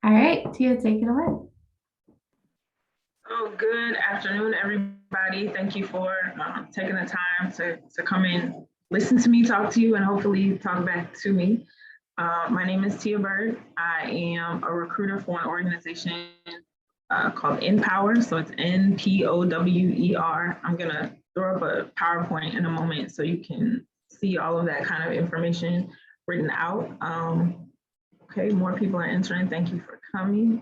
All right, Tia, take it away. Oh, good afternoon, everybody. Thank you for taking the time to come in, listen to me, talk to you, and hopefully talk back to me. My name is Tia Byrd. I am a recruiter for an organization called NPower. So it's NPower. I'm going to throw up a PowerPoint in a moment so you can see all of that kind of information written out. Okay, more people are entering. Thank you for coming.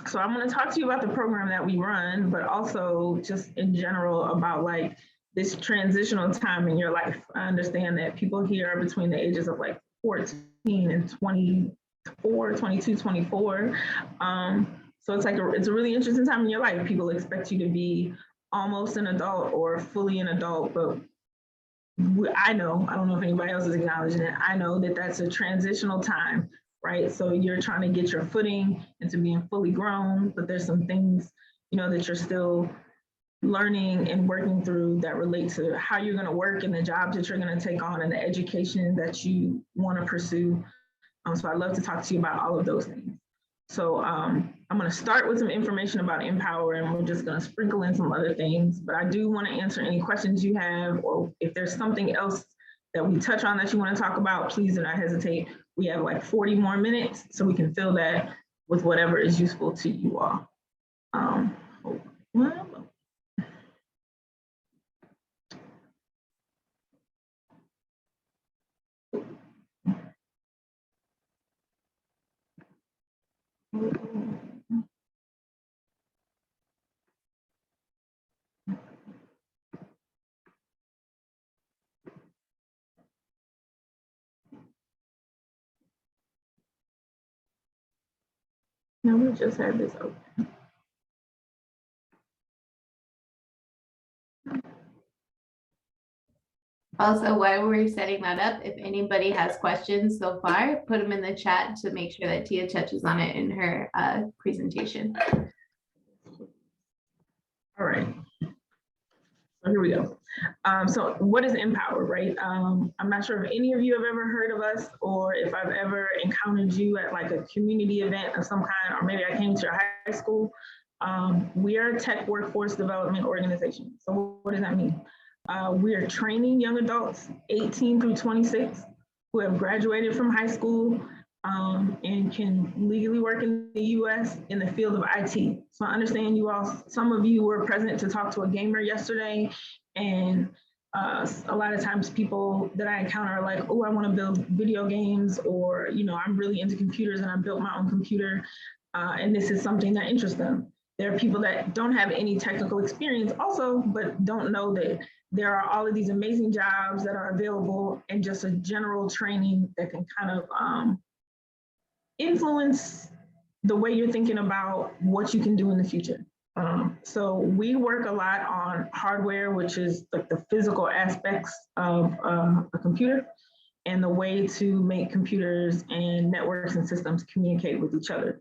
So I'm going to talk to you about the program that we run, but also just in general about like this transitional time in your life. I understand that people here are between the ages of like 14 and 24, 22, 24. So it's like it's a really interesting time in your life. People expect you to be almost an adult or fully an adult, but I know, I don't know if anybody else is acknowledging it, I know that that's a transitional time, right? So you're trying to get your footing into being fully grown, but there's some things, that you're still learning and working through that relate to how you're going to work and the jobs that you're going to take on and the education that you want to pursue. So I'd love to talk to you about all of those things. So I'm going to start with some information about NPower, and we're just going to sprinkle in some other things. But I do want to answer any questions you have, or if there's something else that we touch on that you want to talk about, please do not hesitate. We have like 40 more minutes, so we can fill that with whatever is useful to you all. No, we just had this open. Also, while we're setting that up, if anybody has questions so far, put them in the chat to make sure that Tia touches on it in her presentation. All right. So here we go. So what is NPower, right? I'm not sure if any of you have ever heard of us or if I've ever encountered you at like a community event of some kind, or maybe I came to your high school. We are a tech workforce development organization. So what does that mean? We are training young adults 18 through 26 who have graduated from high school and can legally work in the US in the field of IT. So I understand you all, some of you were present to talk to a gamer yesterday, and a lot of times people that I encounter are like, oh, I want to build video games, or, I'm really into computers and I built my own computer, and this is something that interests them. There are people that don't have any technical experience also, but don't know that there are all of these amazing jobs that are available and just a general training that can kind of influence the way you're thinking about what you can do in the future. So we work a lot on hardware, which is like the physical aspects of a computer and the way to make computers and networks and systems communicate with each other.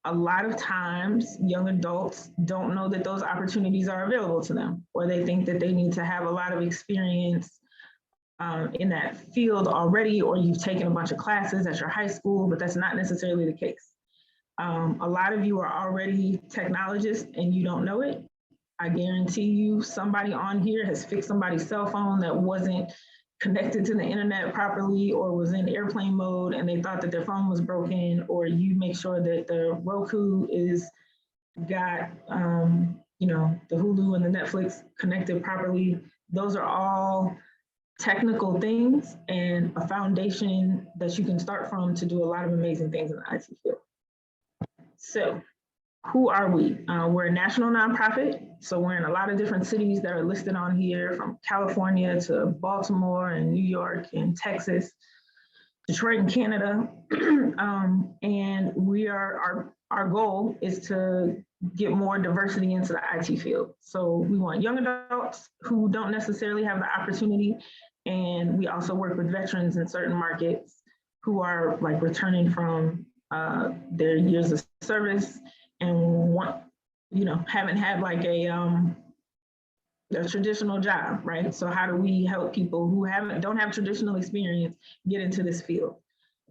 A lot of times young adults don't know that those opportunities are available to them, or they think that they need to have a lot of experience in that field already, or you've taken a bunch of classes at your high school, but that's not necessarily the case. A lot of you are already technologists and you don't know it. I guarantee you somebody on here has fixed somebody's cell phone that wasn't connected to the internet properly or was in airplane mode and they thought that their phone was broken, or you make sure that the Roku got the Hulu and the Netflix connected properly. Those are all technical things and a foundation that you can start from to do a lot of amazing things in the IT field. So who are we? We're a national nonprofit. So we're in a lot of different cities that are listed on here, from California to Baltimore and New York and Texas, Detroit and Canada. And we are, our goal is to get more diversity into the IT field. So we want young adults who don't necessarily have the opportunity. And we also work with veterans in certain markets who are like returning from their years of service and haven't had like a traditional job, right? So how do we help people who don't have traditional experience get into this field?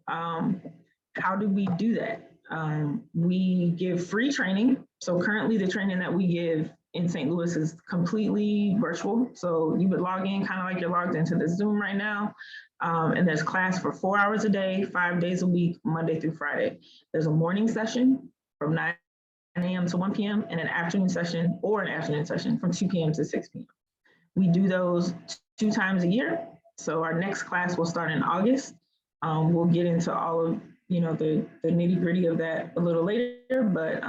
How do we do that? We give free training. So currently the training that we give in St. Louis is completely virtual. So you would log in kind of like you're logged into the Zoom right now. And there's class for 4 hours a day, 5 days a week, Monday through Friday. There's a morning session from 9 a.m. to 1 p.m. and an afternoon session from 2 p.m. to 6 p.m. We do those 2 times a year. So our next class will start in August. We'll get into all of the nitty gritty of that a little later, but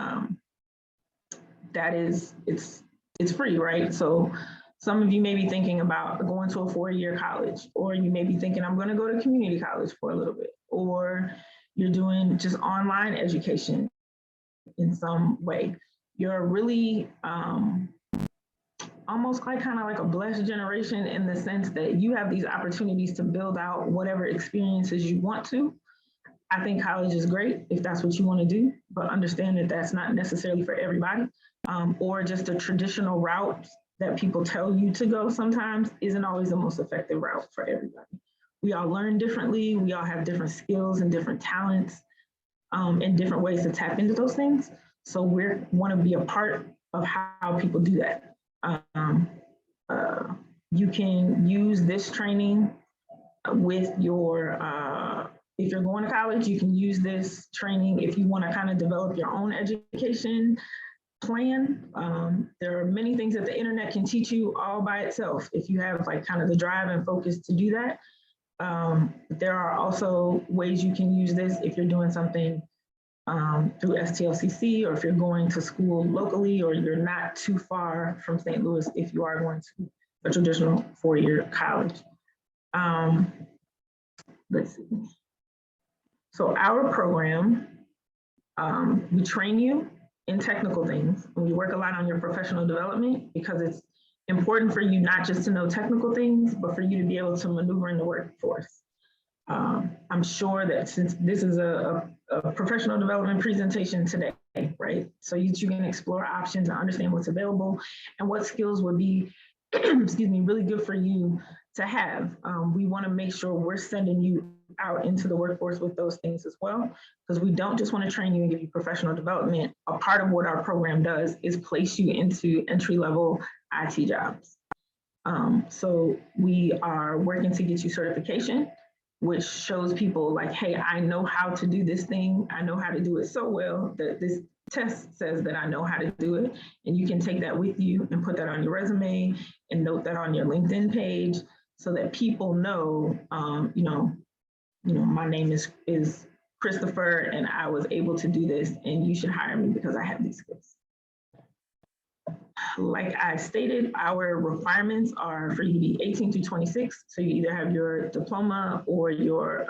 it's free, right? So some of you may be thinking about going to a 4-year college, or you may be thinking, I'm going to go to community college for a little bit, or you're doing just online education in some way. You're really almost kind of like a blessed generation in the sense that you have these opportunities to build out whatever experiences you want to. I think college is great if that's what you want to do, but understand that that's not necessarily for everybody, or just the traditional route that people tell you to go sometimes isn't always the most effective route for everybody. We all learn differently. We all have different skills and different talents and different ways to tap into those things. So we want to be a part of how people do that. You can use this training with your, if you're going to college, you can use this training if you want to kind of develop your own education plan. There are many things that the internet can teach you all by itself if you have like kind of the drive and focus to do that. There are also ways you can use this if you're doing something through STLCC, or if you're going to school locally, or you're not too far from St. Louis if you are going to a traditional 4-year college. Let's see. So our program, we train you in technical things, and we work a lot on your professional development because it's important for you not just to know technical things, but for you to be able to maneuver in the workforce. I'm sure that since this is a professional development presentation today, right? So you can explore options and understand what's available and what skills would be, excuse me, really good for you to have. We want to make sure we're sending you out into the workforce with those things as well, because we don't just want to train you and give you professional development. A part of what our program does is place you into entry-level IT jobs. So we are working to get you certification, which shows people like, hey, I know how to do this thing. I know how to do it so well that this test says that I know how to do it. And you can take that with you and put that on your resume and note that on your LinkedIn page so that people know, my name is Christopher and I was able to do this and you should hire me because I have these skills. Like I stated, our requirements are for you to be 18 through 26. So you either have your diploma or your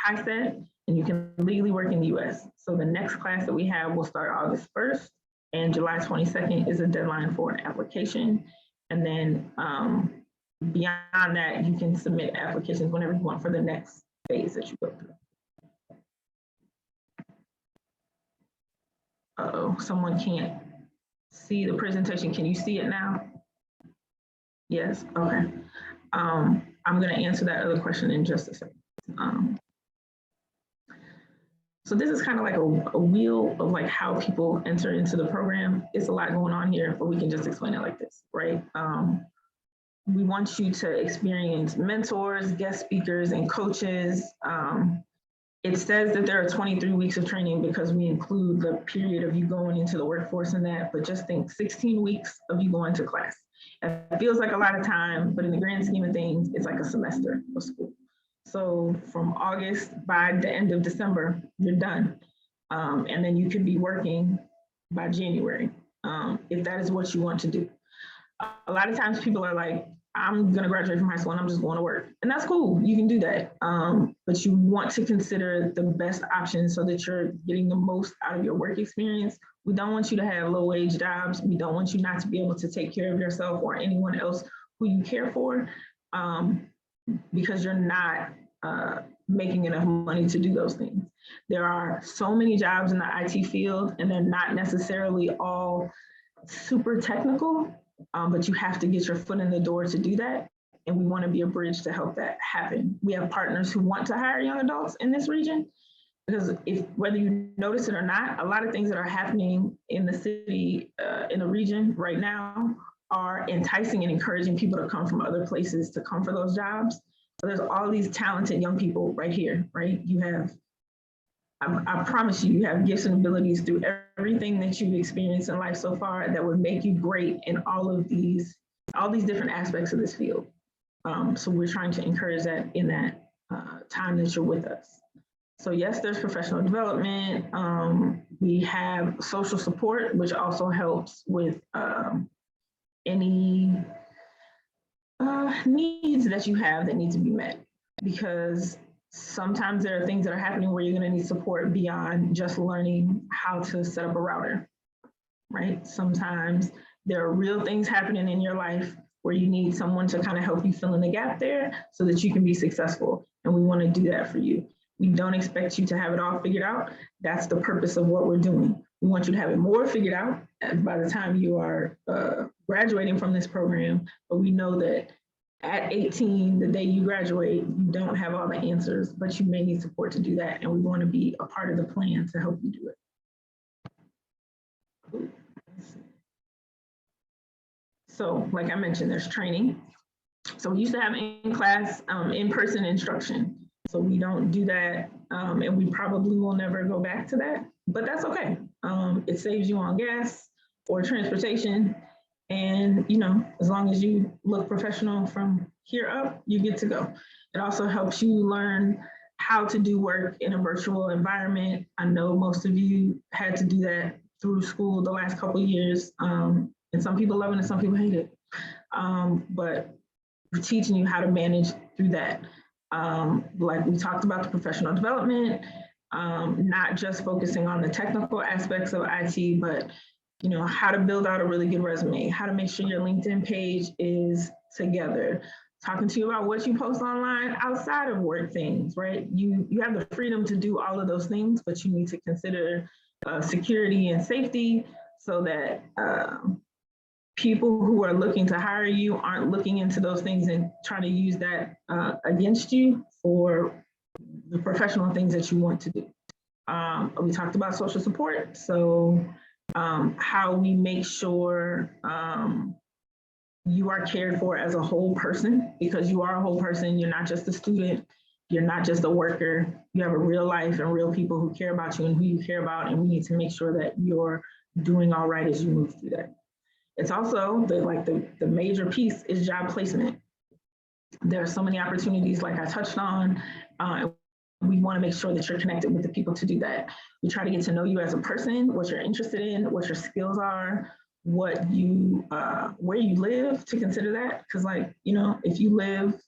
high set, and you can legally work in the US. So the next class that we have will start August 1st, and July 22nd is a deadline for an application. And then beyond that, you can submit applications whenever you want for the next phase that you go through. Uh-oh, someone can't see the presentation. Can you see it now? Yes, okay. I'm gonna answer that other question in just a second. So this is kind of like a wheel of like how people enter into the program. It's a lot going on here, but we can just explain it like this, right? We want you to experience mentors, guest speakers, and coaches. It says that there are 23 weeks of training because we include the period of you going into the workforce in that, but just think 16 weeks of you going to class. It feels like a lot of time, but in the grand scheme of things, it's like a semester of school. So from August, by the end of December, you're done. And then you could be working by January, if that is what you want to do. A lot of times people are like, I'm gonna graduate from high school and I'm just going to work. And that's cool, you can do that. But you want to consider the best option so that you're getting the most out of your work experience. We don't want you to have low wage jobs. We don't want you not to be able to take care of yourself or anyone else who you care for, because you're not making enough money to do those things. There are so many jobs in the IT field and they're not necessarily all super technical. But you have to get your foot in the door to do that. and we want to be a bridge to help that happen. We have partners who want to hire young adults in this region, because whether you notice it or not, a lot of things that are happening in the city, in the region right now, are enticing and encouraging people to come from other places to come for those jobs. So there's all these talented young people right here, right? You have, I promise you, you have gifts and abilities through everything that you've experienced in life so far that would make you great in all these different aspects of this field. So we're trying to encourage that in that time that you're with us. So yes, there's professional development. We have social support, which also helps with any needs that you have that need to be met, because sometimes there are things that are happening where you're going to need support beyond just learning how to set up a router, right? Sometimes there are real things happening in your life where you need someone to kind of help you fill in the gap there so that you can be successful. And we want to do that for you. We don't expect you to have it all figured out. That's the purpose of what we're doing. We want you to have it more figured out by the time you are graduating from this program. But we know that at 18, the day you graduate, you don't have all the answers, but you may need support to do that. And we want to be a part of the plan to help you do it. So like I mentioned, there's training. So we used to have in-class, in-person instruction. So we don't do that, and we probably will never go back to that, but that's okay. It saves you on gas or transportation. And, you know, as long as you look professional from here up, you get to go. It also helps you learn how to do work in a virtual environment. I know most of you had to do that through school the last couple of years, and some people love it and some people hate it. But we're teaching you how to manage through that. Like we talked about the professional development, not just focusing on the technical aspects of IT, but you know, how to build out a really good resume, how to make sure your LinkedIn page is together, talking to you about what you post online outside of work things, right? You have the freedom to do all of those things, but you need to consider security and safety so that people who are looking to hire you aren't looking into those things and trying to use that against you for the professional things that you want to do. We talked about social support. So how we make sure you are cared for as a whole person, because you are a whole person. You're not just a student. You're not just a worker. You have a real life and real people who care about you and who you care about. And we need to make sure that you're doing all right as you move through that. It's also the major piece is job placement. There are so many opportunities like I touched on. We want to make sure that you're connected with the people to do that. We try to get to know you as a person, what you're interested in, what your skills are, what you, where you live, to consider that. Because like, you know, if you live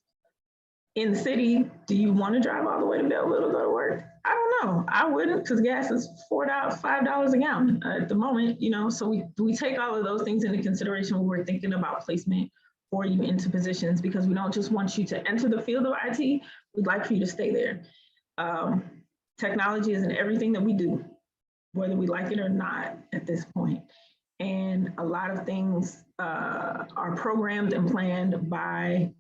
in the city, do you want to drive all the way to Belleville to go to work? I don't know. I wouldn't, because gas is $5 a gallon at the moment, you know, so we take all of those things into consideration when we're thinking about placement for you into positions, because we don't just want you to enter the field of IT, we'd like for you to stay there. Technology is in everything that we do, whether we like it or not at this point. And a lot of things are programmed and planned by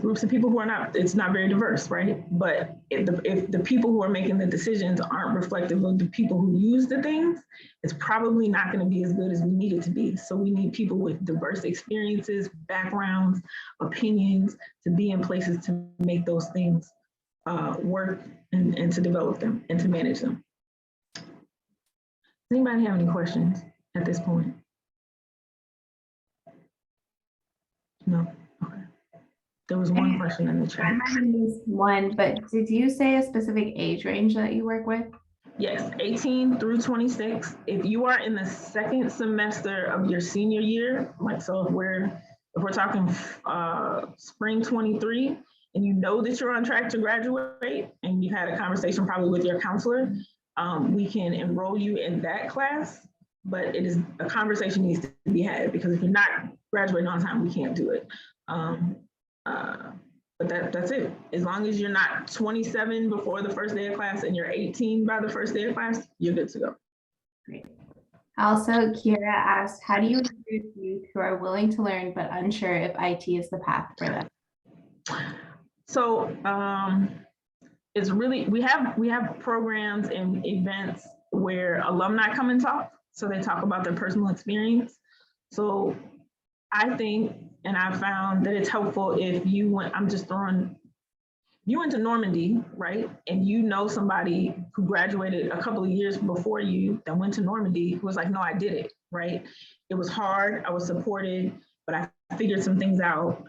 groups of people who are not, it's not very diverse, right? But if the people who are making the decisions aren't reflective of the people who use the things, it's probably not going to be as good as we need it to be. So we need people with diverse experiences, backgrounds, opinions to be in places to make those things work and to develop them and to manage them. Does anybody have any questions at this point? No? Okay. There was one question in the chat. I might have missed one, but did you say a specific age range that you work with? Yes, 18 through 26. If you are in the second semester of your senior year, like so if we're talking spring 23, and you know that you're on track to graduate and you had a conversation probably with your counselor, we can enroll you in that class, but it is a conversation needs to be had, because if you're not graduating on time, we can't do it. But that's it. As long as you're not 27 before the first day of class and you're 18 by the first day of class, you're good to go. Great. Also, Kira asked, how do you recruit youth who are willing to learn but unsure if IT is the path for them? So it's really, we have programs and events where alumni come and talk. So they talk about their personal experience. So I think, and I found that it's helpful if you went, you went to Normandy, right? And you know somebody who graduated a couple of years before you that went to Normandy who was like, no, I did it, right? It was hard, I was supported, but I figured some things out.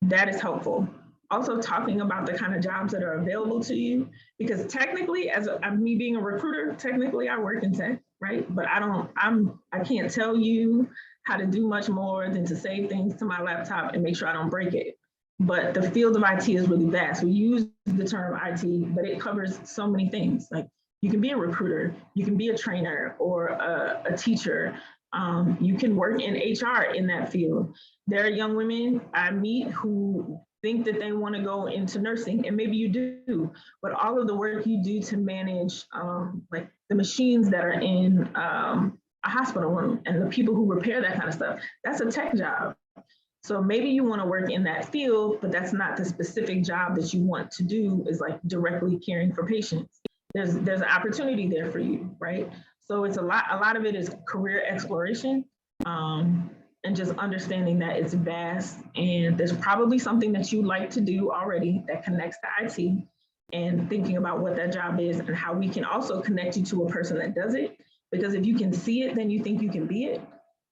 That is helpful. Also talking about the kind of jobs that are available to you, because technically, me being a recruiter, technically I work in tech, right? But I can't tell you how to do much more than to save things to my laptop and make sure I don't break it. But the field of IT is really vast. We use the term IT, but it covers so many things. Like you can be a recruiter, you can be a trainer or a teacher. You can work in HR in that field. There are young women I meet who think that they want to go into nursing, and maybe you do, but all of the work you do to manage like the machines that are in a hospital room and the people who repair that kind of stuff, that's a tech job. So maybe you want to work in that field, but that's not the specific job that you want to do, is like directly caring for patients. There's an opportunity there for you, right? So it's a lot of it is career exploration. And just understanding that it's vast and there's probably something that you like to do already that connects to IT, and thinking about what that job is and how we can also connect you to a person that does it. Because if you can see it, then you think you can be it.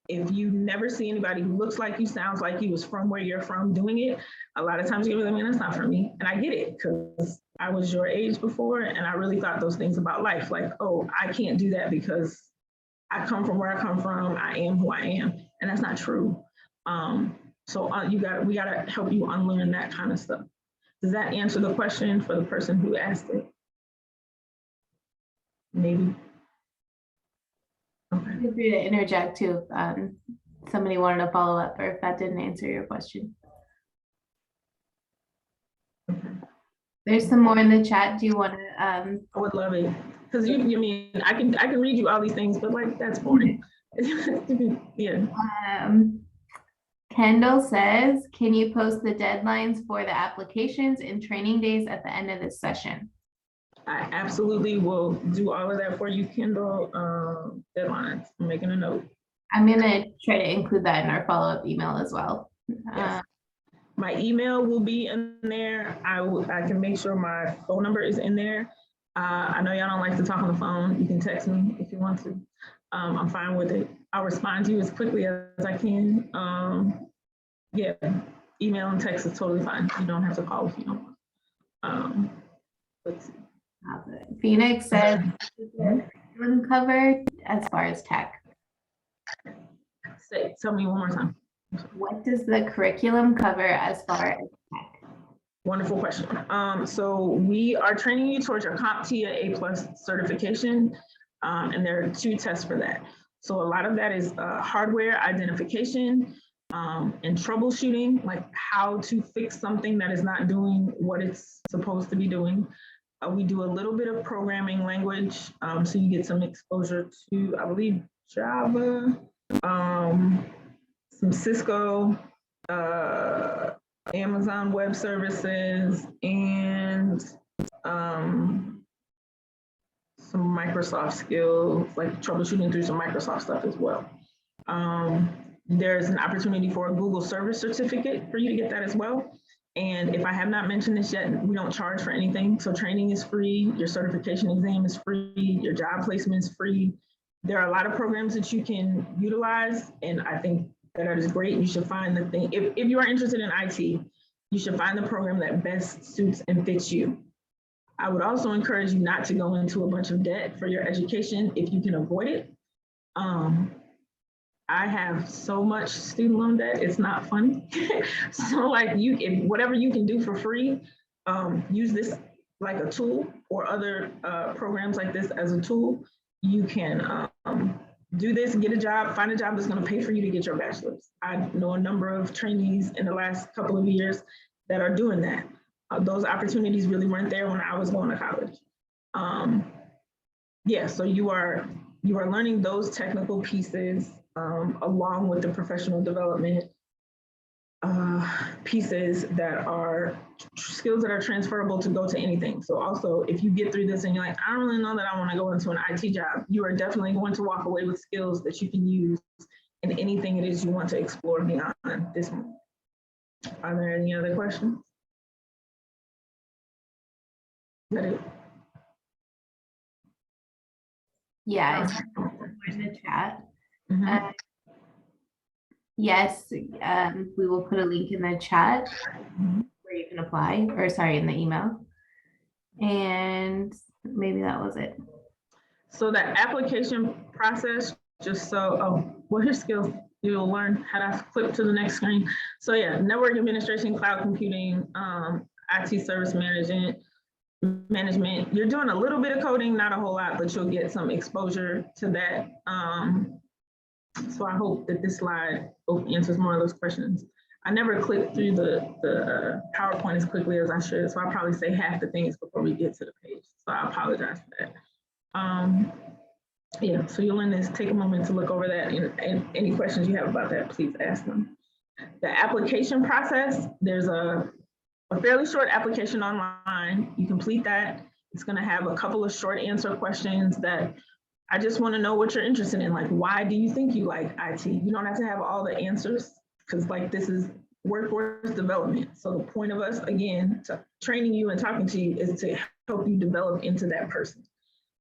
If you never see anybody who looks like you, sounds like you, is from where you're from doing it, a lot of times you're like, man, that's not for me. And I get it, because I was your age before and I really thought those things about life. Like, oh, I can't do that because I come from where I come from, I am who I am. And that's not true. So we gotta help you unlearn that kind of stuff. Does that answer the question for the person who asked it? Maybe. Okay. Feel free to interject too if somebody wanted to follow up or if that didn't answer your question. There's some more in the chat. Do you want to? I would love it, because you mean I can read you all these things, but like that's boring. Yeah. Kendall says, can you post the deadlines for the applications and training days at the end of this session? I absolutely will do all of that for you, Kendall. Deadlines. I'm making a note. I'm gonna try to include that in our follow-up email as well. Yes. My email will be in there. I can make sure my phone number is in there. I know y'all don't like to talk on the phone. You can text me if you want to. I'm fine with it. I'll respond to you as quickly as I can. Yeah, email and text is totally fine. You don't have to call if you don't want. Let's see. Phoenix says, curriculum cover as far as tech. Tell me one more time. What does the curriculum cover as far as tech? Wonderful question. So we are training you towards your CompTIA A+ certification, and there are 2 tests for that. So a lot of that is hardware identification and troubleshooting, like how to fix something that is not doing what it's supposed to be doing. We do a little bit of programming language, so you get some exposure to, I believe, Java, some Cisco, Amazon Web Services, and some Microsoft skills, like troubleshooting through some Microsoft stuff as well. There's an opportunity for a Google Service Certificate for you to get that as well. And if I have not mentioned this yet, we don't charge for anything. So training is free, your certification exam is free, your job placement is free. There are a lot of programs that you can utilize, and I think that is great. You should find the thing. If you are interested in IT, you should find the program that best suits and fits you. I would also encourage you not to go into a bunch of debt for your education if you can avoid it. I have so much student loan debt, it's not funny. So like whatever you can do for free, use this like a tool, or other programs like this as a tool. You can do this, get a job, find a job that's gonna pay for you to get your bachelor's. I know a number of trainees in the last couple of years that are doing that. Those opportunities really weren't there when I was going to college. Yeah, so you are you are learning those technical pieces along with the professional development pieces that are skills that are transferable to go to anything. So also, if you get through this and you're like, I don't really know that I want to go into an IT job, you are definitely going to walk away with skills that you can use in anything it is you want to explore beyond this moment. Are there any other questions? Is that it? Yeah, it's in the chat. Mhm. Yes, we will put a link in the chat where you can apply, or sorry, in the email. And maybe that was it. So that application process, just so, well, here's skills. You'll learn how to flip to the next screen. So yeah, network administration, cloud computing, IT service management. You're doing a little bit of coding, not a whole lot, but you'll get some exposure to that. So I hope that this slide answers more of those questions. I never clicked through the PowerPoint as quickly as I should, so I'll probably say half the things before we get to the page. So I apologize for that. Yeah, so you'll learn this, take a moment to look over that, and any questions you have about that, please ask them. The application process, there's a fairly short application online. You complete that. It's gonna have a couple of short answer questions that I just wanna know what you're interested in. Like, why do you think you like IT? You don't have to have all the answers, because like this is workforce development. So the point of us, again, training you and talking to you is to help you develop into that person.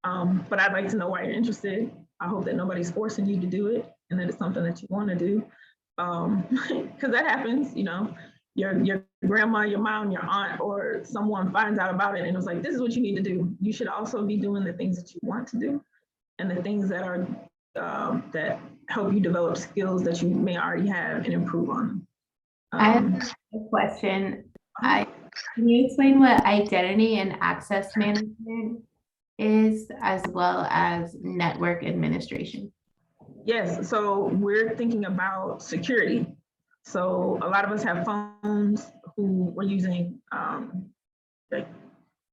But I'd like to know why you're interested. I hope that nobody's forcing you to do it and that it's something that you want to do. Because that happens, you know, your grandma, your mom, your aunt, or someone finds out about it and was like, this is what you need to do. You should also be doing the things that you want to do and the things that are that help you develop skills that you may already have and improve on them. I have a question. Can you explain what identity and access management is, as well as network administration? Yes, so we're thinking about security. So a lot of us have phones who we're using, like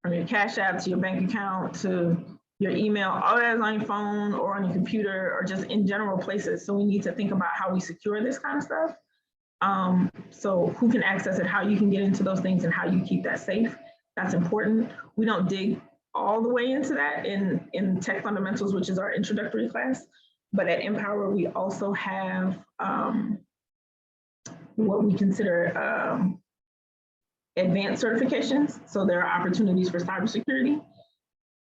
from your Cash App to your bank account to your email, all that is on your phone or on your computer or just in general places. So we need to think about how we secure this kind of stuff. So who can access it, how you can get into those things and how you keep that safe. That's important. We don't dig all the way into that in Tech Fundamentals, which is our introductory class. But at NPower, we also have what we consider advanced certifications. So there are opportunities for cybersecurity.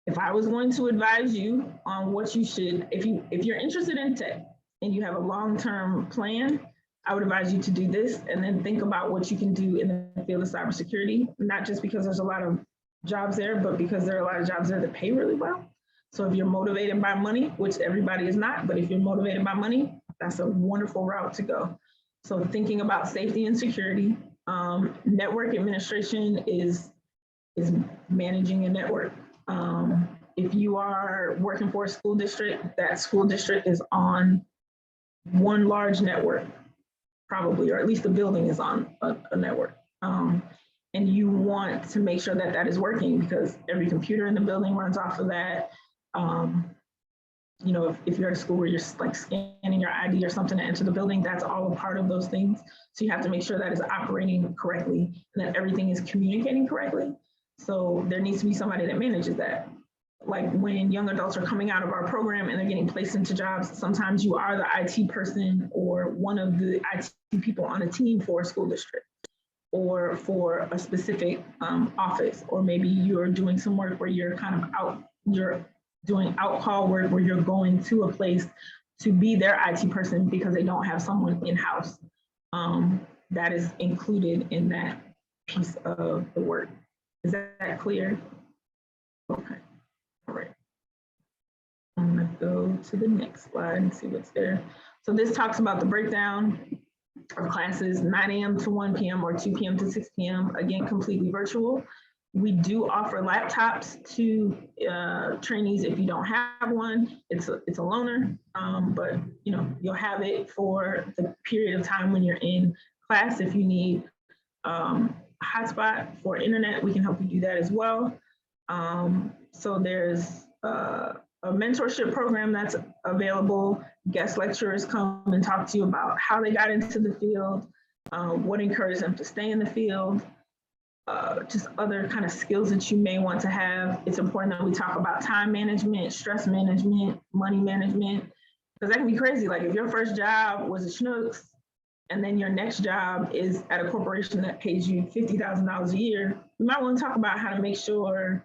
If I was going to advise you on what you should, if you're interested in tech and you have a long-term plan, I would advise you to do this and then think about what you can do in the field of cybersecurity, not just because there's a lot of jobs there, but because there are a lot of jobs there that pay really well. So if you're motivated by money, which everybody is not, but if you're motivated by money, that's a wonderful route to go. So thinking about safety and security, network administration is managing a network. If you are working for a school district, that school district is on one large network, probably, or at least the building is on a network. And you want to make sure that that is working because every computer in the building runs off of that. You know, if you're at a school where you're like scanning your ID or something to enter the building, that's all a part of those things. So you have to make sure that is operating correctly and that everything is communicating correctly. So there needs to be somebody that manages that. Like when young adults are coming out of our program and they're getting placed into jobs, sometimes you are the IT person or one of the IT people on a team for a school district or for a specific office, or maybe you're doing some work where you're kind of out, you're doing out-call work where you're going to a place to be their IT person because they don't have someone in-house. That is included in that piece of the work. Is that clear? Okay, all right. I'm gonna go to the next slide and see what's there. So this talks about the breakdown of classes, 9 a.m. to 1 p.m. or 2 p.m. to 6 p.m. Again, completely virtual. We do offer laptops to trainees if you don't have one. It's a loaner, but you know you'll have it for the period of time when you're in class. If you need a hotspot for internet, we can help you do that as well. So there's a a mentorship program that's available. Guest lecturers come and talk to you about how they got into the field, what encouraged them to stay in the field, just other kind of skills that you may want to have. It's important that we talk about time management, stress management, money management, because that can be crazy. Like if your first job was a Schnucks, and then your next job is at a corporation that pays you $50,000 a year, you might want to talk about how to make sure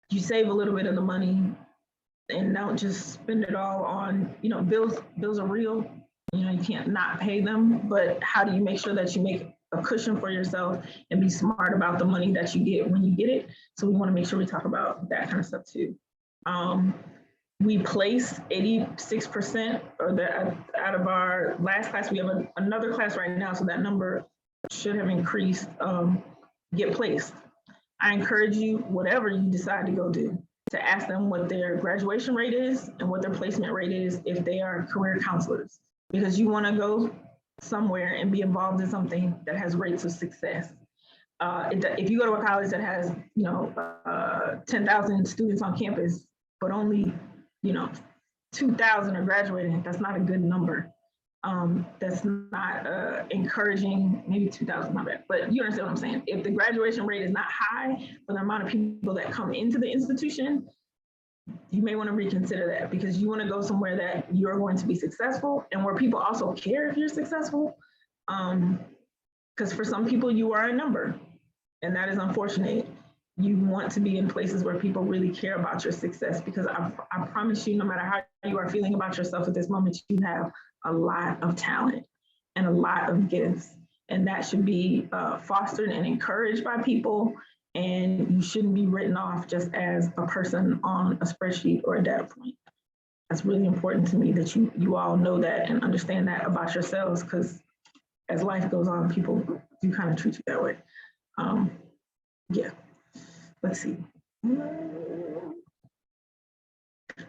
you save a little bit of the money and don't just spend it all on, bills are real. You can't not pay them, but how do you make sure that you make a cushion for yourself and be smart about the money that you get when you get it? So we want to make sure we talk about that kind of stuff too. We place 86% out of our last class. We have another class right now, so that number should have increased, get placed. I encourage you, whatever you decide to go do, to ask them what their graduation rate is and what their placement rate is if they are career counselors, because you want to go somewhere and be involved in something that has rates of success. If you go to a college that has, 10,000 students on campus, but only 2,000 are graduating, that's not a good number. That's not encouraging. Maybe 2,000, not bad, but you understand what I'm saying. If the graduation rate is not high for the amount of people that come into the institution, you may want to reconsider that, because you want to go somewhere that you're going to be successful and where people also care if you're successful. Because for some people, you are a number, and that is unfortunate. You want to be in places where people really care about your success, because I promise you, no matter how you are feeling about yourself at this moment, you have a lot of talent and a lot of gifts, and that should be fostered and encouraged by people. And you shouldn't be written off just as a person on a spreadsheet or a data point. That's really important to me, that you all know that and understand that about yourselves, because as life goes on, people do kind of treat you that way. Yeah. Let's see.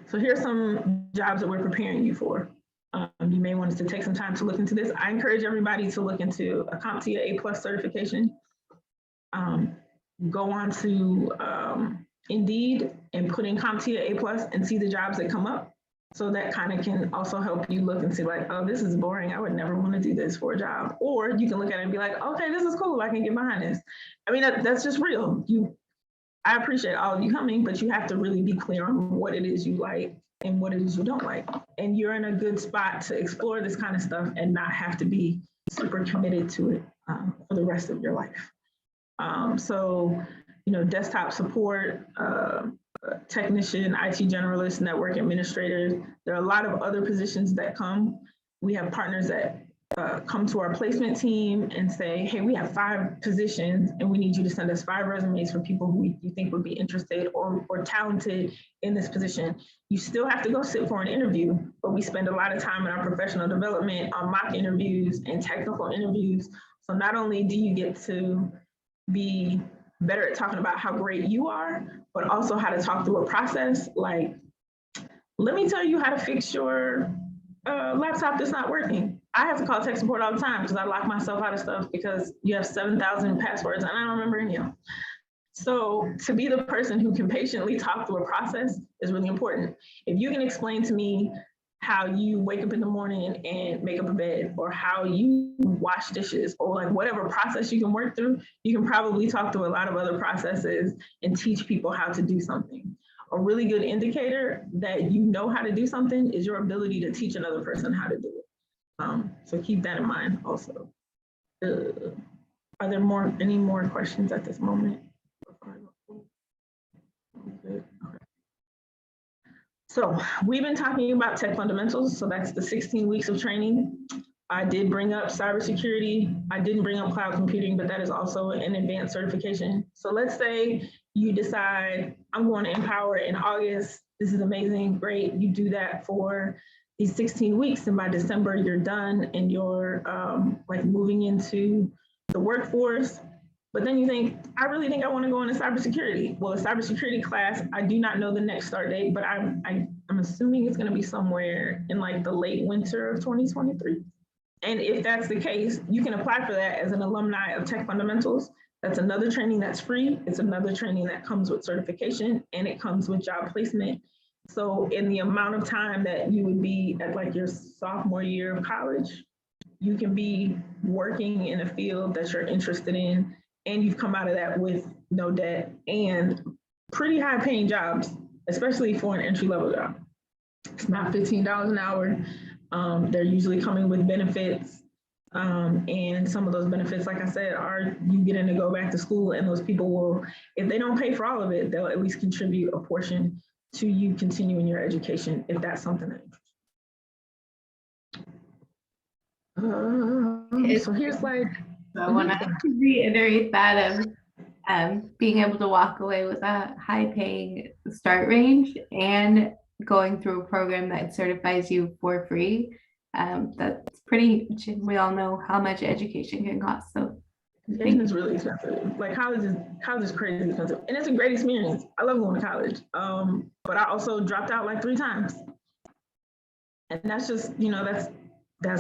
So here's some jobs that we're preparing you for. You may want us to take some time to look into this. I encourage everybody to look into a CompTIA A+ certification. Go on to Indeed and put in CompTIA A+ and see the jobs that come up. So that kind of can also help you look and see like, oh, this is boring. I would never want to do this for a job. Or you can look at it and be like, okay, this is cool. I can get behind this. I mean, that's just real. I appreciate all of you coming, but you have to really be clear on what it is you like and what it is you don't like. And you're in a good spot to explore this kind of stuff and not have to be super committed to it for the rest of your life. So, desktop support, technician, IT generalist, network administrators. There are a lot of other positions that come. We have partners that come to our placement team and say, hey, we have 5 positions and we need you to send us 5 resumes for people who you think would be interested or talented in this position. You still have to go sit for an interview, but we spend a lot of time in our professional development on mock interviews and technical interviews. So not only do you get to be better at talking about how great you are, but also how to talk through a process. Like, let me tell you how to fix your laptop that's not working. I have to call tech support all the time because I lock myself out of stuff because you have 7,000 passwords and I don't remember any of them. So to be the person who can patiently talk through a process is really important. If you can explain to me how you wake up in the morning and make up a bed, or how you wash dishes, or like whatever process you can work through, you can probably talk through a lot of other processes and teach people how to do something. A really good indicator that you know how to do something is your ability to teach another person how to do it. So keep that in mind also. Are there any more questions at this moment? Okay. So we've been talking about tech fundamentals. So that's the 16 weeks of training. I did bring up cybersecurity. I didn't bring up cloud computing, but that is also an advanced certification. So let's say you decide, I'm going to NPower in August. This is amazing, great. You do that for these 16 weeks, and by December you're done and you're like moving into the workforce. But then you think, I really think I want to go into cybersecurity. Well, a cybersecurity class, I do not know the next start date, but I'm assuming it's going to be somewhere in like the late winter of 2023. And if that's the case, you can apply for that as an alumni of Tech Fundamentals. That's another training that's free. It's another training that comes with certification, and it comes with job placement. So in the amount of time that you would be at like your sophomore year of college, you can be working in a field that you're interested in, and you've come out of that with no debt and pretty high paying jobs, especially for an entry level job. It's not $15 an hour. They're usually coming with benefits. And some of those benefits, like I said, are you getting to go back to school, and those people will, if they don't pay for all of it, they'll at least contribute a portion to you continuing your education if that's something that interests. So here's like. So I want to reiterate that of being able to walk away with a high paying start range and going through a program that certifies you for free. That's pretty, we all know how much education can cost. So education is really expensive. Like college is crazy expensive, and it's a great experience. I love going to college, but I also dropped out like 3 times, and that's just, you know, that's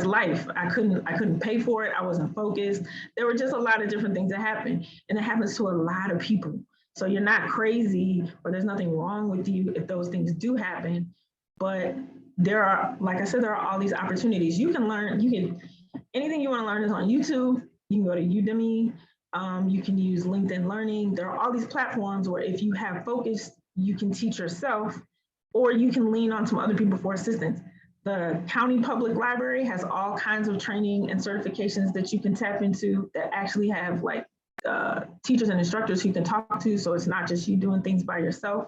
life. I couldn't pay for it. I wasn't focused. There were just a lot of different things that happened, and it happens to a lot of people. So you're not crazy, or there's nothing wrong with you if those things do happen. But there are, like I said, there are all these opportunities. You can learn. Anything you want to learn is on YouTube. You can go to Udemy. You can use LinkedIn Learning. There are all these platforms where if you have focus, you can teach yourself, or you can lean on some other people for assistance. The county public library has all kinds of training and certifications that you can tap into that actually have like teachers and instructors you can talk to. So it's not just you doing things by yourself.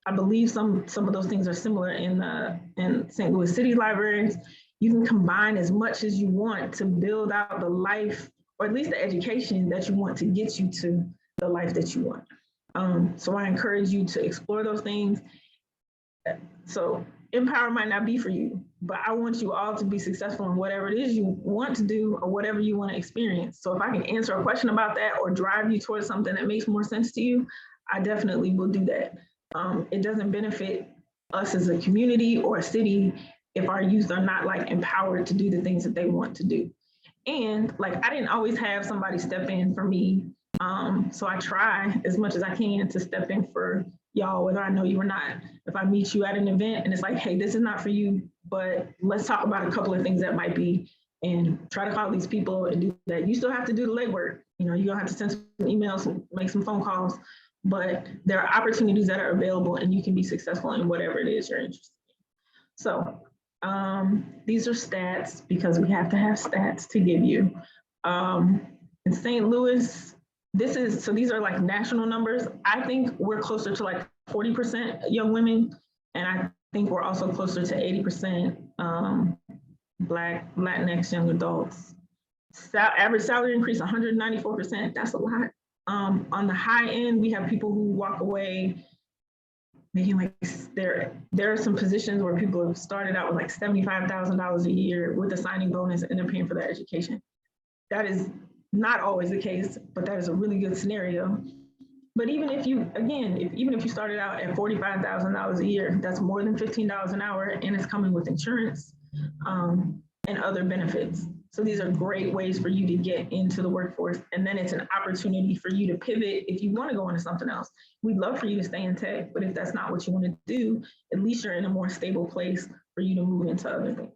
I believe some of those things are similar in St. Louis City libraries. You can combine as much as you want to build out the life, or at least the education that you want to get you to the life that you want. So I encourage you to explore those things. So NPower might not be for you, but I want you all to be successful in whatever it is you want to do or whatever you want to experience. So if I can answer a question about that or drive you towards something that makes more sense to you, I definitely will do that. It doesn't benefit us as a community or a city if our youth are not like empowered to do the things that they want to do. And like, I didn't always have somebody step in for me. So I try as much as I can to step in for y'all, whether I know you or not. If I meet you at an event and it's like, hey, this is not for you, but let's talk about a couple of things that might be, and try to call these people and do that. You still have to do the legwork. You know, you're gonna have to send some emails and make some phone calls, but there are opportunities that are available and you can be successful in whatever it is you're interested in. So these are stats because we have to have stats to give you. In St. Louis, these are like national numbers. I think we're closer to like 40% young women, and I think we're also closer to 80% Black, Latinx young adults. Average salary increase 194%. That's a lot. On the high end, we have people who walk away making like, there are some positions where people have started out with like $75,000 a year with a signing bonus, and they're paying for their education. That is not always the case, but that is a really good scenario. But even if you, again, even if you started out at $45,000 a year, that's more than $15 an hour, and it's coming with insurance and other benefits. So these are great ways for you to get into the workforce. And then it's an opportunity for you to pivot if you want to go into something else. We'd love for you to stay in tech, but if that's not what you want to do, at least you're in a more stable place for you to move into other things.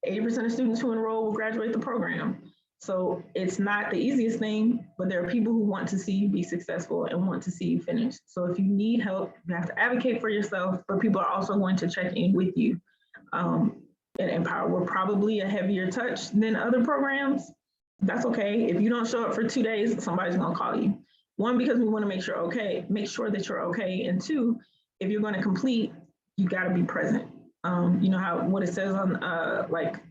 80% of students who enroll will graduate the program. So it's not the easiest thing, but there are people who want to see you be successful and want to see you finish. So if you need help, you have to advocate for yourself, but people are also going to check in with you. At NPower, we're probably a heavier touch than other programs. That's okay. If you don't show up for 2 days, somebody's gonna call you. One, because we wanna make sure that you're okay. And two, if you're gonna complete, you gotta be present. You know what it says on like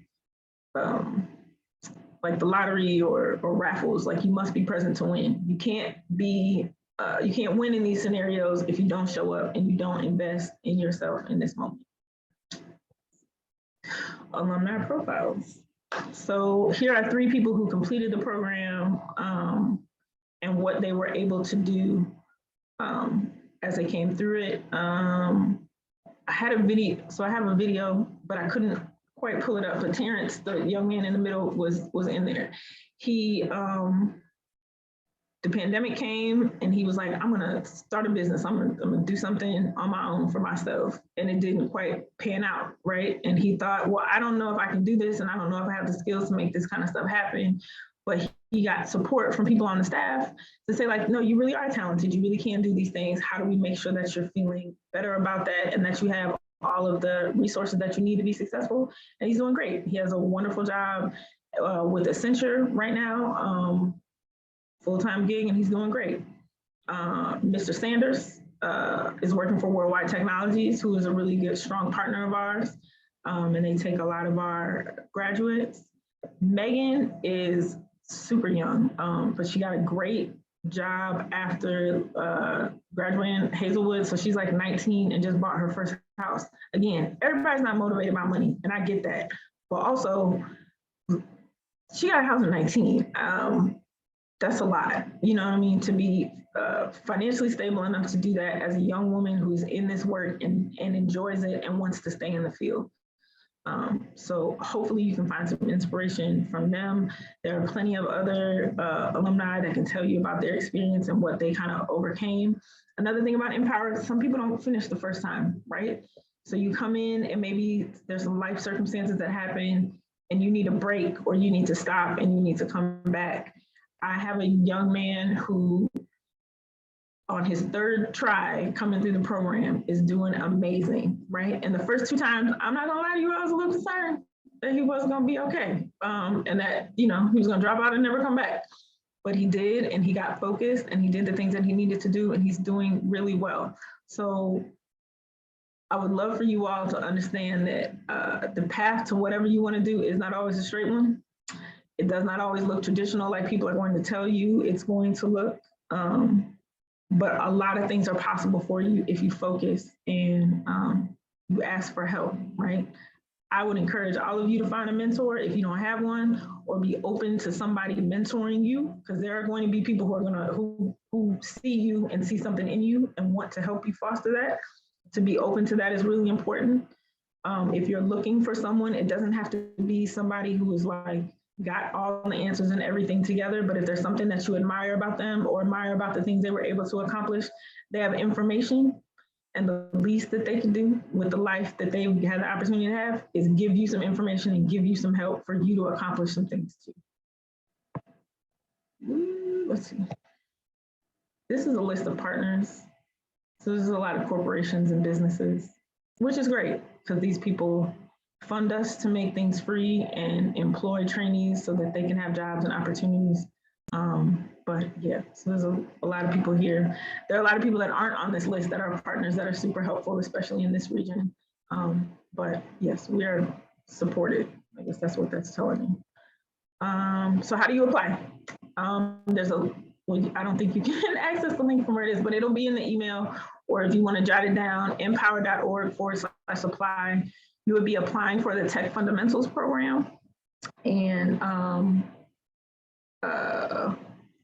the lottery or raffles, like you must be present to win. You can't win in these scenarios if you don't show up and you don't invest in yourself in this moment. Alumni profiles. So here are 3 people who completed the program and what they were able to do as they came through it. I had a video, so I have a video, but I couldn't quite pull it up. But Terrence, the young man in the middle, was in there. He the pandemic came and he was like, I'm gonna start a business. I'm gonna do something on my own for myself. And it didn't quite pan out, right? And he thought, well, I don't know if I can do this and I don't know if I have the skills to make this kind of stuff happen. But he got support from people on the staff to say like, no, you really are talented. You really can do these things. How do we make sure that you're feeling better about that and that you have all of the resources that you need to be successful? And he's doing great. He has a wonderful job with Accenture right now. Full-time gig, and he's doing great. Mr. Sanders is working for Worldwide Technologies, who is a really good, strong partner of ours, and they take a lot of our graduates. Megan is super young, but she got a great job after graduating Hazelwood, so she's like 19 and just bought her first house. Again, everybody's not motivated by money, and I get that, but also she got a house at 19. That's a lot, you know what I mean, to be financially stable enough to do that as a young woman who's in this work and enjoys it and wants to stay in the field. So hopefully you can find some inspiration from them. There are plenty of other alumni that can tell you about their experience and what they kind of overcame. Another thing about NPower, some people don't finish the first time, right? So you come in and maybe there's some life circumstances that happen and you need a break or you need to stop and you need to come back. I have a young man who, on his third try coming through the program, is doing amazing, right? And the first 2 times, I'm not gonna lie to you, I was a little concerned that he wasn't gonna be okay, and that, you know, he was gonna drop out and never come back. But he did, and he got focused, and he did the things that he needed to do, and he's doing really well. So I would love for you all to understand that the path to whatever you wanna do is not always a straight one. It does not always look traditional like people are going to tell you it's going to look, but a lot of things are possible for you if you focus and you ask for help, right? I would encourage all of you to find a mentor if you don't have one, or be open to somebody mentoring you, because there are going to be people who are who see you and see something in you and want to help you foster that. To be open to that is really important. If you're looking for someone, it doesn't have to be somebody who is like, got all the answers and everything together, but if there's something that you admire about them or admire about the things they were able to accomplish, they have information, and the least that they can do with the life that they had the opportunity to have is give you some information and give you some help for you to accomplish some things too. Let's see. This is a list of partners. So there's a lot of corporations and businesses, which is great because these people fund us to make things free and employ trainees so that they can have jobs and opportunities. But yeah, so there's a lot of people here. There are a lot of people that aren't on this list that are partners that are super helpful, especially in this region. But yes, we are supported. I guess that's what that's telling me. So how do you apply? There's well, I don't think you can access the link from where it is, but it'll be in the email, or if you want to jot it down, npower.org/apply. You would be applying for the Tech Fundamentals program. And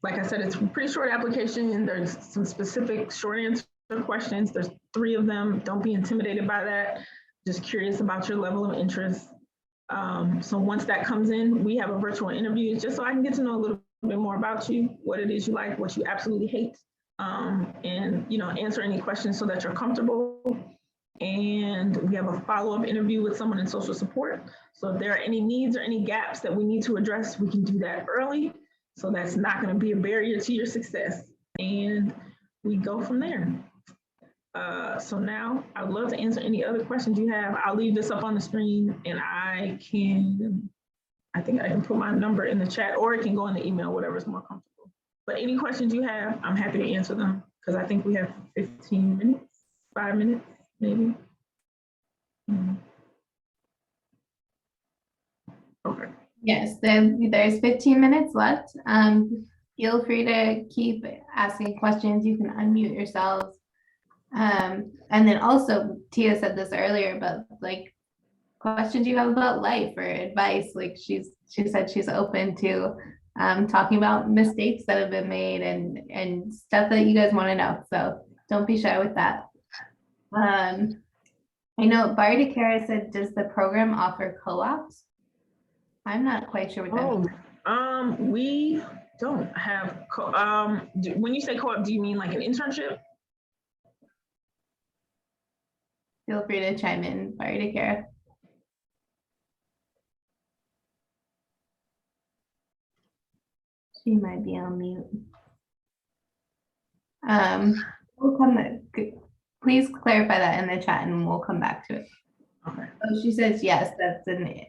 like I said, it's a pretty short application, and there's some specific short answer questions. There's 3 of them. Don't be intimidated by that. Just curious about your level of interest. So once that comes in, we have a virtual interview just so I can get to know a little bit more about you, what it is you like, what you absolutely hate, and answer any questions so that you're comfortable. And we have a follow-up interview with someone in social support. So if there are any needs or any gaps that we need to address, we can do that early. So that's not going to be a barrier to your success. And we go from there. So now I'd love to answer any other questions you have. I'll leave this up on the screen, and I think I can put my number in the chat, or it can go in the email, whatever is more comfortable. But any questions you have, I'm happy to answer them, because I think we have 15 minutes, 5 minutes. Maybe. Okay. Yes, there's 15 minutes left. Feel free to keep asking questions. You can unmute yourselves. And then also, Tia said this earlier, but like questions you have about life or advice, like she said she's open to talking about mistakes that have been made and stuff that you guys want to know. So don't be shy with that. I know Byrd said, does the program offer co-ops? I'm not quite sure what that means. don't have, when you say co-op, do you mean like an internship? Feel free to chime in, Byrd or Kara. She might be on mute. We'll come, please clarify that in the chat and we'll come back to it. Okay. Oh, she says yes, that's an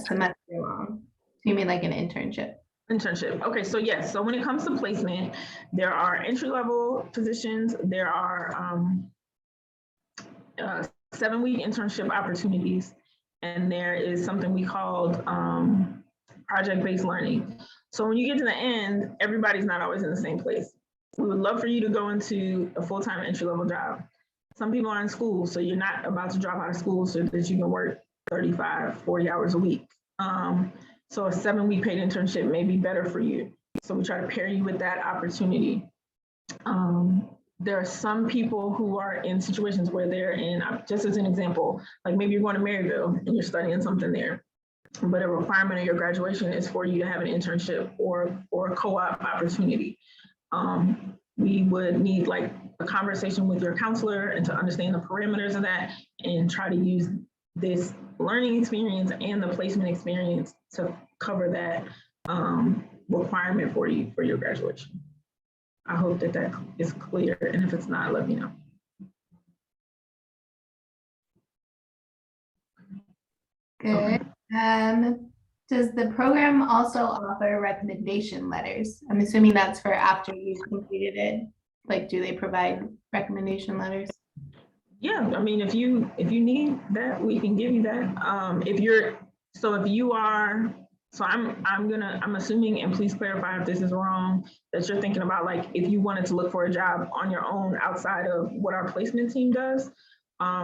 semester long. So you mean like an internship? Internship. Okay, so yes. So when it comes to placement, there are entry-level positions. There are 7-week internship opportunities, and there is something we called project-based learning. So when you get to the end, everybody's not always in the same place. We would love for you to go into a full-time entry-level job. Some people are in school, so you're not about to drop out of school so that you can work 35, 40 hours a week. So a 7-week paid internship may be better for you. So we try to pair you with that opportunity. There are some people who are in situations where they're in, just as an example, like maybe you're going to Maryville and you're studying something there, but a requirement of your graduation is for you to have an internship or a co-op opportunity. We would need like a conversation with your counselor and to understand the parameters of that and try to use this learning experience and the placement experience to cover that requirement for you for your graduation. I hope that that is clear, and if it's not, let me know. Good. Okay. Does the program also offer recommendation letters? I'm assuming that's for after you've completed it. Like, do they provide recommendation letters? Yeah, I mean, if you need that, we can give you that. If you are, so I'm assuming, and please clarify if this is wrong, that you're thinking about like if you wanted to look for a job on your own outside of what our placement team does.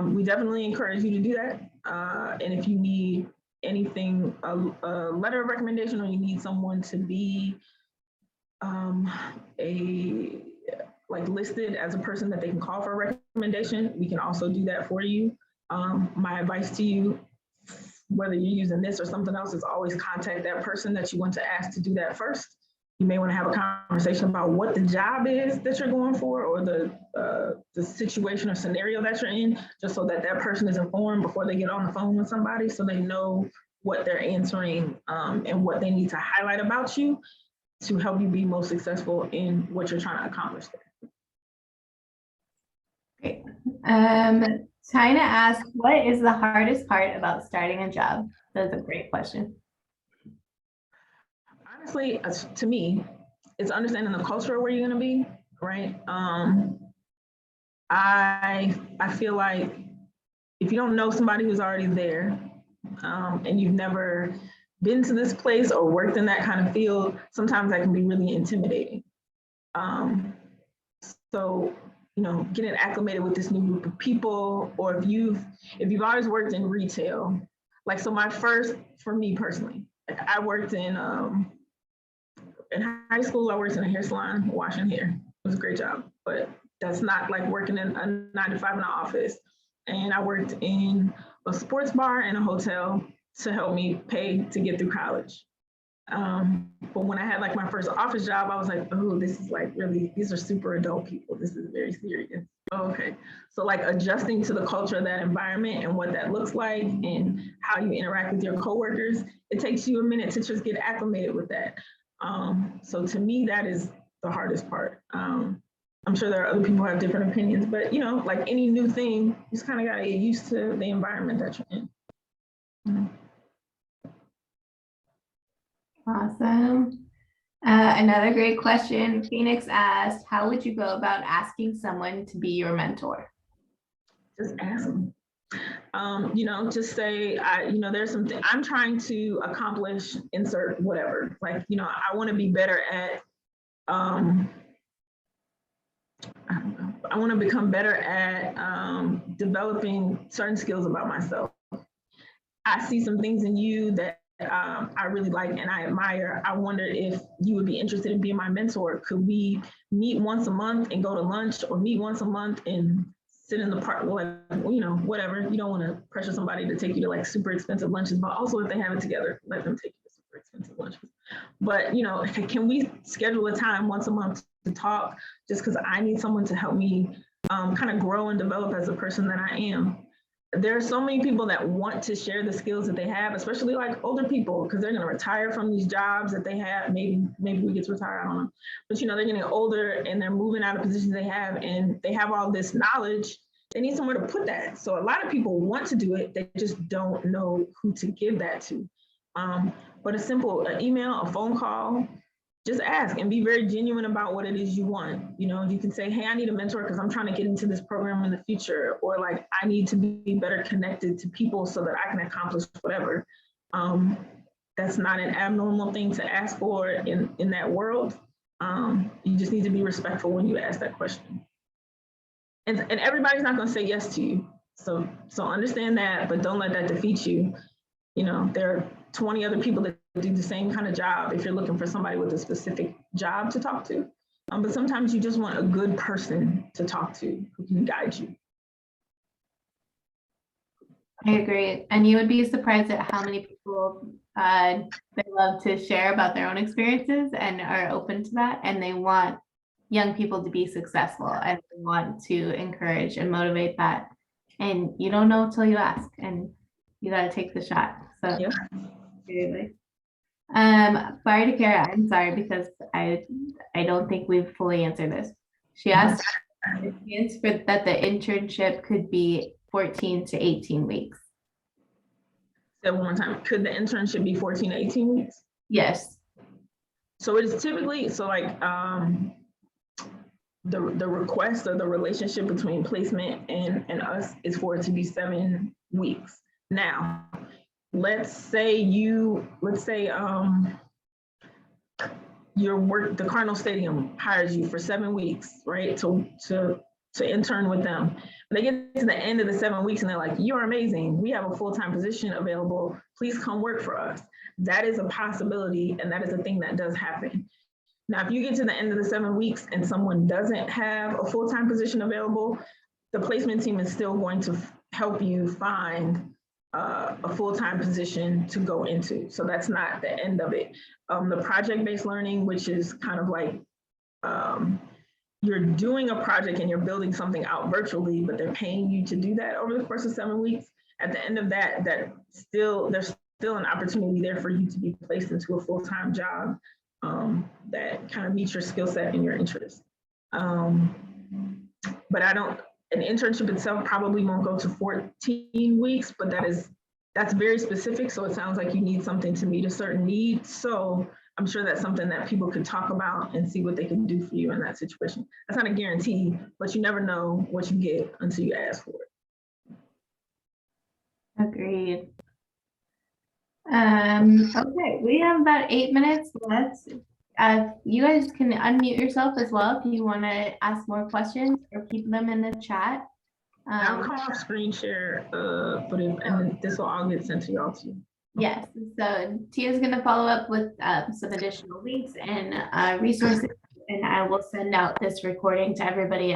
We definitely encourage you to do that. And if you need anything, a letter of recommendation, or you need someone to be listed as a person that they can call for a recommendation, we can also do that for you. My advice to you, whether you're using this or something else, is always contact that person that you want to ask to do that first. You may want to have a conversation about what the job is that you're going for, or the situation or scenario that you're in, just so that that person is informed before they get on the phone with somebody, so they know what they're answering and what they need to highlight about you to help you be most successful in what you're trying to accomplish there. Great. Tina asked, what is the hardest part about starting a job? That's a great question. Honestly, to me, it's understanding the culture of where you're going to be, right? I feel like if you don't know somebody who's already there, and you've never been to this place or worked in that kind of field, sometimes that can be really intimidating. So, you know, getting acclimated with this new group of people, or if you've always worked in retail, like, so for me personally, like I worked in high school, I worked in a hair salon, washing hair. It was a great job, but that's not like working in a 9 to 5 in the office. And I worked in a sports bar and a hotel to help me pay to get through college. But when I had like my first office job, I was like, oh, this is like really, these are super adult people. This is very serious. Oh, okay. So like adjusting to the culture of that environment and what that looks like and how you interact with your coworkers, it takes you a minute to just get acclimated with that. So to me, that is the hardest part. I'm sure there are other people who have different opinions, but you know, like any new thing, you just kind of got to get used to the environment that you're in. Mm-hmm. Awesome. Another great question. Phoenix asked, how would you go about asking someone to be your mentor? Just ask them. You know, just say, there's something I'm trying to accomplish, insert whatever. Like, you know, I want to be better at, I want to become better at developing certain skills about myself. I see some things in you that I really like and I admire. I wonder if you would be interested in being my mentor. Could we meet once a month and go to lunch, or meet once a month and sit in the park, like, you know, whatever. You don't want to pressure somebody to take you to like super expensive lunches, but also if they have it together, let them take you to super expensive lunches. But, you know, can we schedule a time once a month to talk, just because I need someone to help me kind of grow and develop as a person that I am. There are so many people that want to share the skills that they have, especially like older people, because they're going to retire from these jobs that they have. Maybe we get to retire, I don't know. But, you know, they're getting older and they're moving out of positions they have, and they have all this knowledge. They need somewhere to put that. So a lot of people want to do it. They just don't know who to give that to. But a simple email, a phone call, just ask and be very genuine about what it is you want. You know, you can say, hey, I need a mentor because I'm trying to get into this program in the future, or like, I need to be better connected to people so that I can accomplish whatever. That's not an abnormal thing to ask for in that world. You just need to be respectful when you ask that question. And everybody's not going to say yes to you. So understand that, but don't let that defeat you. You know, there are 20 other people that do the same kind of job if you're looking for somebody with a specific job to talk to. But sometimes you just want a good person to talk to who can guide you. I agree. And you would be surprised at how many people they love to share about their own experiences and are open to that. And they want young people to be successful and they want to encourage and motivate that. And you don't know until you ask, and you got to take the shot. So, yeah. Really. Byrd Kara, I'm sorry, because I don't think we've fully answered this. She asked if that the internship could be 14 to 18 weeks. Say one more time. Could the internship be 14 to 18 weeks? Yes. So it is typically, so like the request or the relationship between placement and us is for it to be 7 weeks. Now, let's say the Cardinal Stadium hires you for 7 weeks, right? To intern with them. When they get to the end of the 7 weeks and they're like, you're amazing. We have a full-time position available. Please come work for us. That is a possibility, and that is a thing that does happen. Now, if you get to the end of the 7 weeks and someone doesn't have a full-time position available, the placement team is still going to help you find a full-time position to go into. So that's not the end of it. The project-based learning, which is kind of like you're doing a project and you're building something out virtually, but they're paying you to do that over the course of 7 weeks. At the end of that, there's still an opportunity there for you to be placed into a full-time job that kind of meets your skill set and your interests. But an internship itself probably won't go to 14 weeks, but that's very specific. So it sounds like you need something to meet a certain need. So I'm sure that's something that people could talk about and see what they can do for you in that situation. That's not a guarantee, but you never know what you get until you ask for it. Agreed. Okay, we have about 8 minutes left. You guys can unmute yourself as well if you want to ask more questions or keep them in the chat. I'll come off screen share, and this will all get sent to y'all too. Yes, so Tia's going to follow up with some additional links and resources, and I will send out this recording to everybody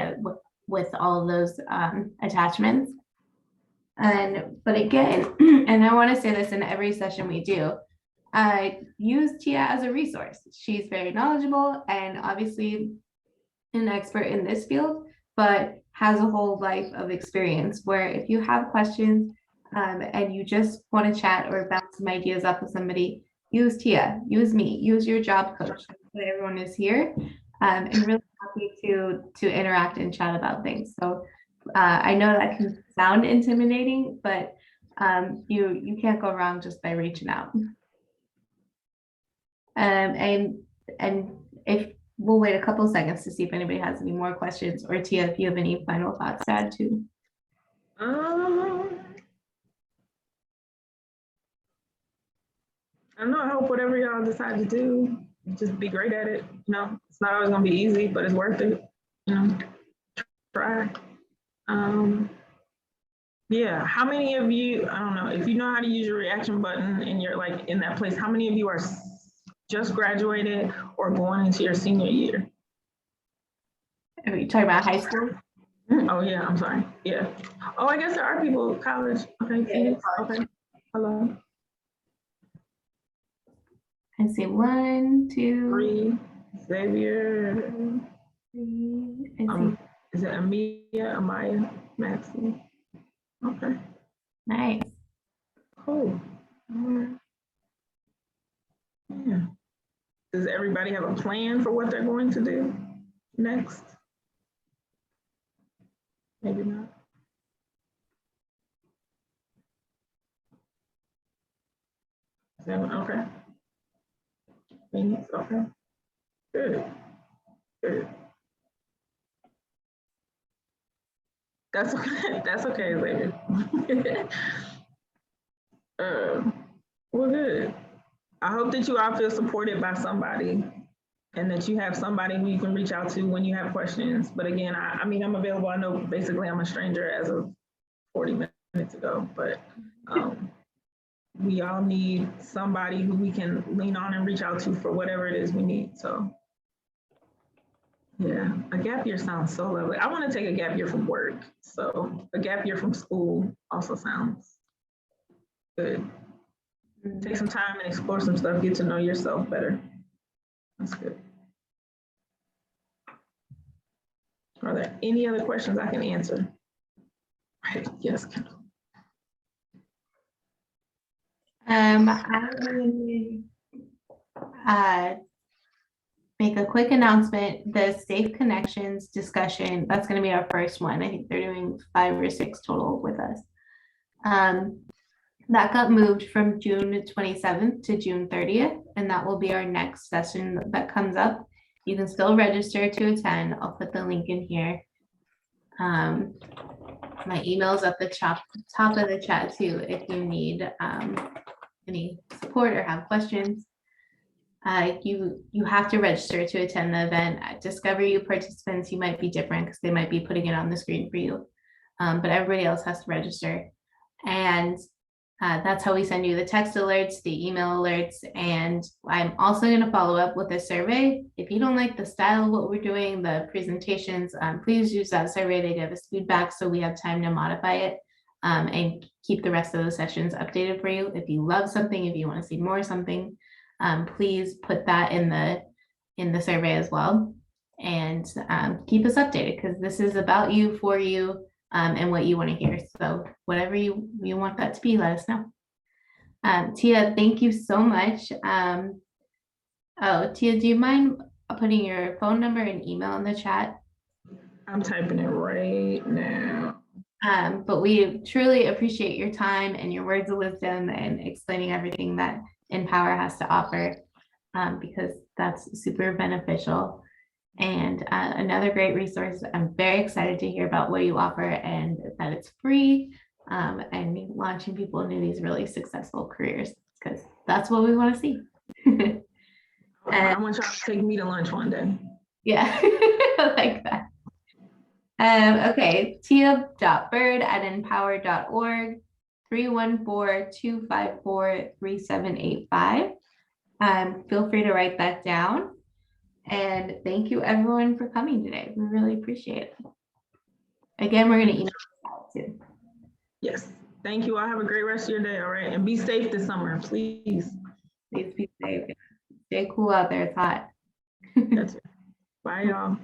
with all of those attachments. But again, and I want to say this in every session we do, use Tia as a resource. She's very knowledgeable and obviously an expert in this field, but has a whole life of experience where if you have questions and you just want to chat or bounce some ideas off of somebody, use Tia, use me, use your job coach. Everyone is here and really happy to interact and chat about things. So I know that can sound intimidating, but you can't go wrong just by reaching out. And if we'll wait a couple seconds to see if anybody has any more questions, or Tia, if you have any final thoughts to add too. I don't know. I hope whatever y'all decide to do, just be great at it. You know, it's not always gonna be easy, but it's worth it. You know, try. Yeah. How many of you? I don't know if you know how to use your reaction button and you're like in that place. How many of you are just graduated or going into your senior year? Are you talking about high school? Oh yeah. I'm sorry. Yeah. Oh, I guess there are people college. Okay. Yeah, okay. Hello. I see 1, 2, 3, Xavier. 3. I see. Is it Amaya, Maxine? Okay, Nice. cool. All right. Yeah. Does everybody have a plan for what they're going to do next? Maybe not. Okay. Phoenix, okay. Good. Good. That's okay. That's okay, Xavier. Well, good. I hope that you all feel supported by somebody and that you have somebody who you can reach out to when you have questions. But again, I mean, I'm available. I know basically I'm a stranger as of 40 minutes ago, but we all need somebody who we can lean on and reach out to for whatever it is we need. So yeah, a gap year sounds so lovely. I want to take a gap year from work. So a gap year from school also sounds good. Take some time and explore some stuff, get to know yourself better. That's good. Are there any other questions I can answer? Right, yes, Kendall. I'm going to make a quick announcement. The Safe Connections discussion, that's going to be our first one. I think they're doing 5 or 6 total with us. That got moved from June 27th to June 30th, and that will be our next session that comes up. You can still register to attend. I'll put the link in here. My email's at the top of the chat too if you need any support or have questions. You have to register to attend the event. At Discover You participants, you might be different because they might be putting it on the screen for you, but everybody else has to register. And that's how we send you the text alerts, the email alerts, and I'm also going to follow up with a survey. If you don't like the style of what we're doing, the presentations, please use that survey to give us feedback so we have time to modify it and keep the rest of the sessions updated for you. If you love something, if you want to see more of something, please put that in the survey as well, and keep us updated because this is about you, for you, and what you want to hear. So whatever you want that to be, let us know. Tia, thank you so much. Tia, do you mind putting your phone number and email in the chat? I'm typing it right now. But we truly appreciate your time and your words of wisdom and explaining everything that NPower has to offer, because that's super beneficial. And another great resource. I'm very excited to hear about what you offer and that it's free, and launching people into these really successful careers, because that's what we want to see. I want y'all to take me to lunch one day. Yeah, I like that. Okay, tia.byrd@npower.org, 314-254-3785. Feel free to write that down. And thank you everyone for coming today. We really appreciate it. Again, we're going to email out too. Yes. Thank you all. Have a great rest of your day. All right. And be safe this summer, please. Please be safe. Stay cool out there. It's hot. That's it. Bye, y'all.